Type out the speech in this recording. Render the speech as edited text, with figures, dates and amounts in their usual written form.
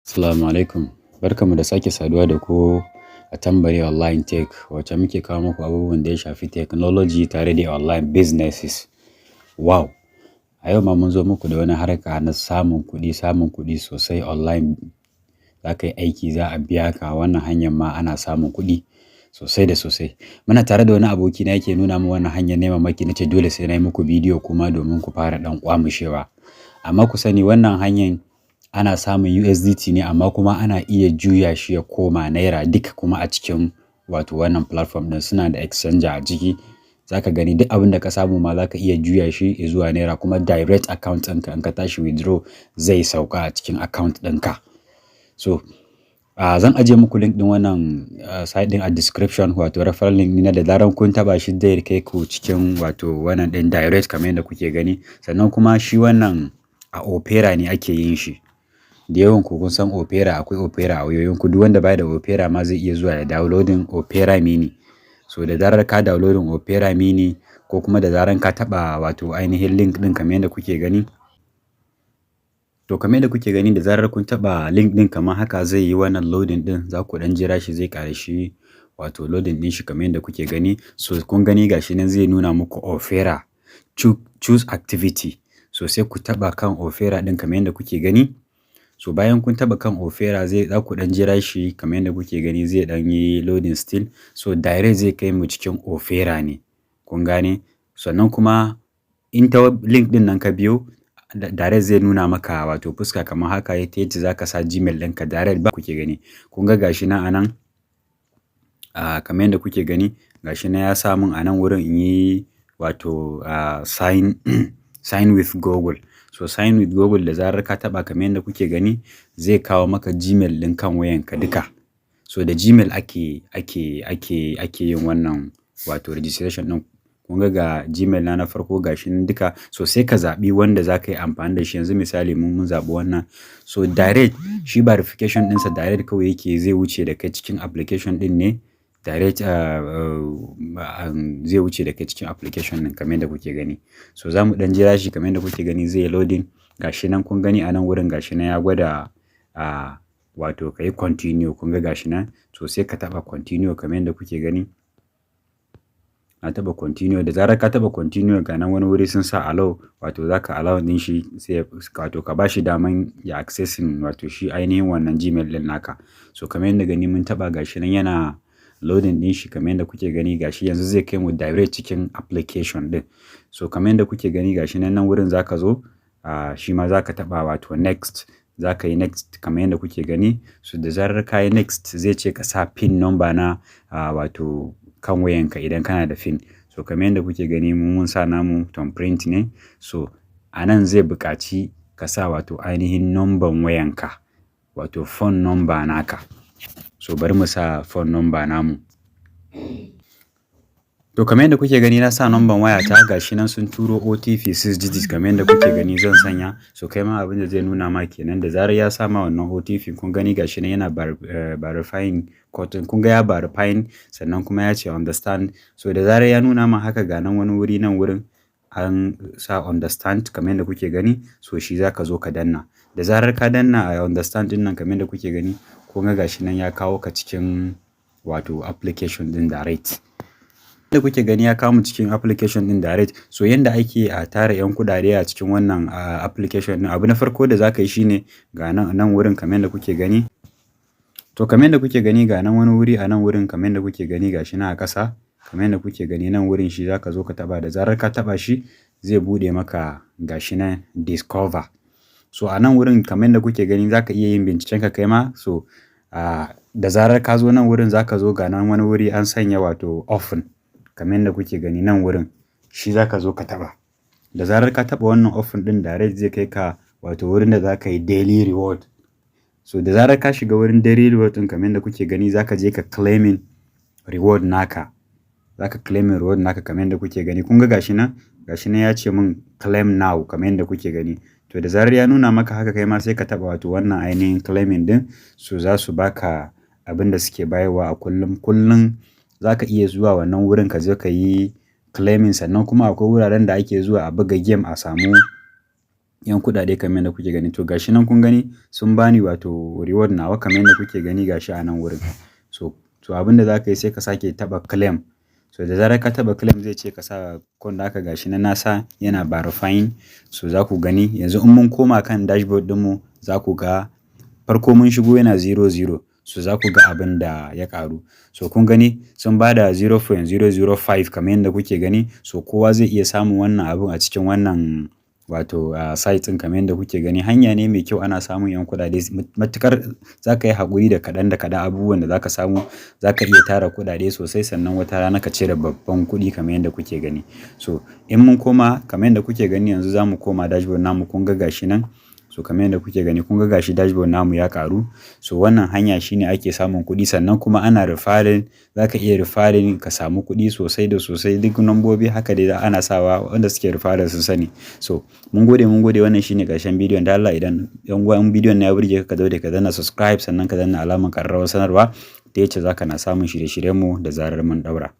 Assalamu alaikum. Barkanmu da sake saduwa da ku a Tambari Online Tech, wacce muke kawo muku abubuwan da ya shafi technology tare da online businesses. Wow! A yau ma mun zo muku da wani harka na samun kuɗi sosai online. Za ka yi aiki za a biya ka, wannan hanyar ma ana samun kuɗi sosai da sosai. Muna tare da wani aboki na yake nuna min wannan hanyar ne, mamaki na ce dole sai na yi muku bidiyo kuma domin ku fara ɗan ƙwamushewa. Amma ku sani wannan hanyar ana samun USDT ne, amma kuma ana iya juya shi ya koma naira duka kuma a cikin wannan platform ɗin suna da exchanger a ciki. Za ka gani duk abin da ka samu ma za ka iya juya shi zuwa naira kuma direct account ɗinka in ka tashi withdraw zai sauka a cikin account ɗinka. So, zan ajiye muku link ɗin wannan site ɗin a description, wato referral link na da zaran kun taɓa shi zai kai ku cikin wannan ɗin direct kamar yadda kuke gani. Sannan kuma shi wannan a Opera ne ake yin shi. Da yawan ku kun san Opera, akwai Opera a wayoyinku. Duk wanda baya da Opera ma zai iya zuwa ya downloading Opera Mini. So da zarar ka downloading Opera Mini ko kuma da zarar ka taɓa ainihin link ɗin kamar yadda kuke gani. To kamar yadda kuke gani da zarar kun taɓa link ɗin kamar haka zai yi wannan loading ɗin. Za ku ɗan jira shi zai ƙare shi loading ɗin shi kamar yadda kuke gani. So kun gani gashi nan zai nuna muku Opera choose activity. So sai ku taɓa kan Opera ɗin kamar yadda kuke gani. So bayan kun taɓa kan Opera za ku ɗan jira shi kamar yadda kuke gani zai ɗan yi loading still. So direct zai kai mu cikin Opera ne. Kun gane? Sannan kuma in ta link ɗin nan ka biyo, direct zai nuna maka fuska kamar haka yace za ka sa Gmail ɗinka direct ba kuke gani. Kun ga gashi nan a nan kamar yadda kuke gani gashi nan ya sa mun a nan wurin in yi sign with Google. So sign with Google da zarar ka taɓa kamar yadda kuke gani zai kawo maka Gmail ɗin kan wayanka duka. So da Gmail ake yin wannan registration ɗin. Kun ga Gmail na farko gashi nan duka. So sai ka zaɓi wanda za ka yi amfani da shi. Yanzu misali mun zaɓi wannan. So direct shi verification ɗinsa direct kawai zai wuce da kai cikin application ɗin ne. Direct zai wuce da kai cikin application ɗin kamar yadda kuke gani. So za mu ɗan jira shi kamar yadda kuke gani zai yi loading. Gashi nan kun gani a nan wurin gashi nan ya gwada ka yi continue. Kun ga gashi nan. So sai ka taɓa continue kamar yadda kuke gani. Na taɓa continue. Da zarar ka taɓa continue ga nan wani wuri sun sa allow, za ka allow ɗin shi sai ka ba shi daman ya accessing shi ainihin wannan Gmail ɗin naka. So kamar yadda gani mun taɓa gashi nan yana loading ɗin shi kamar yadda kuke gani gashi yanzu zai kai mu direct cikin application ɗin. So kamar yadda kuke gani gashi nan wurin za ka zo shi ma za ka taɓa next. Za ka yi next kamar yadda kuke gani. So da zarar ka yi next zai ce ka sa pin number na kan wayanka idan kana da pin. So kamar yadda kuke gani mun sa namu thumbprint ne. So a nan zai buƙaci ka sa ainihin number wayanka, phone number naka. So bari mu sa phone number namu. To kamar yadda kuke gani na sa number wayata gashi nan sun turo OTP 6 digits kamar yadda kuke gani zan sanya. So kai ma abin da zai nuna ma kenan da zarar ya sa ma wannan OTP kun gani gashi nan yana verifying code. Kun ga ya verifying sannan kuma ya ce understand. So da zarar ya nuna ma haka ga nan wani wuri nan wurin an sa understand kamar yadda kuke gani. So shi za ka zo ka danna. Da zarar ka danna a understand ɗin nan kamar yadda kuke gani kun ga gashi nan ya kawo ka cikin application ɗin direct. Da kuke gani ya kawo mu cikin application ɗin direct. So yanda ake a tara 'yan kuɗaɗe a cikin wannan application ɗin, abu na farko da za ka yi shine ga nan wurin kamar yadda kuke gani. To kamar yadda kuke gani ga nan wani wuri a nan wurin kamar yadda kuke gani gashi nan a ƙasa. Kamar yadda kuke gani nan wurin shi za ka zo ka taɓa. Da zarar ka taɓa shi zai buɗe maka gashi nan discover. So a nan wurin kamar yadda kuke gani za ka iya yin binciken ka kai ma. So da zarar ka zo nan wurin za ka zo ga nan wani wuri an sanya open. Kamar yadda kuke gani nan wurin shi za ka zo ka taɓa. Da zarar ka taɓa wannan open ɗin direct zai kai ka wurin da za ka yi daily reward. So da zarar ka shiga wurin daily reward ɗin kamar yadda kuke gani za ka je ka claiming reward naka. Za ka claiming reward naka kamar yadda kuke gani. Kun ga gashi nan ya ce min claim now kamar yadda kuke gani. To da zarar ya nuna maka haka kai ma sai ka taɓa wannan ainihin claiming ɗin. So za su baka abin da suke bayarwa a kullum. Za ka iya zuwa wannan wurin ka zo ka yi claiming. Sannan kuma akwai wuraren da ake zuwa a buga game a samu yan kuɗaɗe kamar yadda kuke gani. To gashi nan kun gani sun bani wato reward nawa kamar yadda kuke gani gashi a nan wurin. So abin da za ka yi sai ka sake taɓa claim. So da zarar ka taɓa claim zai ce ka sa code naka gashi nan nasa yana verifying. So za ku gani yanzu in mun koma kan dashboard ɗinmu za ku ga farko mun shigo yana 00. So za ku ga abin da ya ƙaru. So kun gani sun ba da 0.005 kamar yadda kuke gani. So kowa zai iya samun wannan abun a cikin wannan wato site ɗin kamar yadda kuke gani. Hanya ne mai kyau ana samun yan kuɗaɗe. Matukar za ka yi haƙuri da kaɗan abubuwan da za ka samu, za ka iya tara kuɗaɗe sosai sannan wata rana ka cire babban kuɗi kamar yadda kuke gani. So in mun koma kamar yadda kuke gani yanzu za mu koma dashboard namu kun ga gashi nan. So kamar yadda kuke gani kun ga gashi dashboard namu ya ƙaru. So wannan hanya shine ake samun kuɗi sannan kuma ana referring. Za ka iya referring ka samu kuɗi sosai da sosai. Duk nambobi haka dai ana sawa wanda suke referring sun sani. So mun gode wannan shine ƙarshen bidiyon. Da Allah idan yan uwan bidiyon na ya burge ka daure ka danna subscribe sannan ka danna alamar ƙararrawar sanarwa ta yace za ka na samun shirye-shiryenmu da zarar mun ɗaura.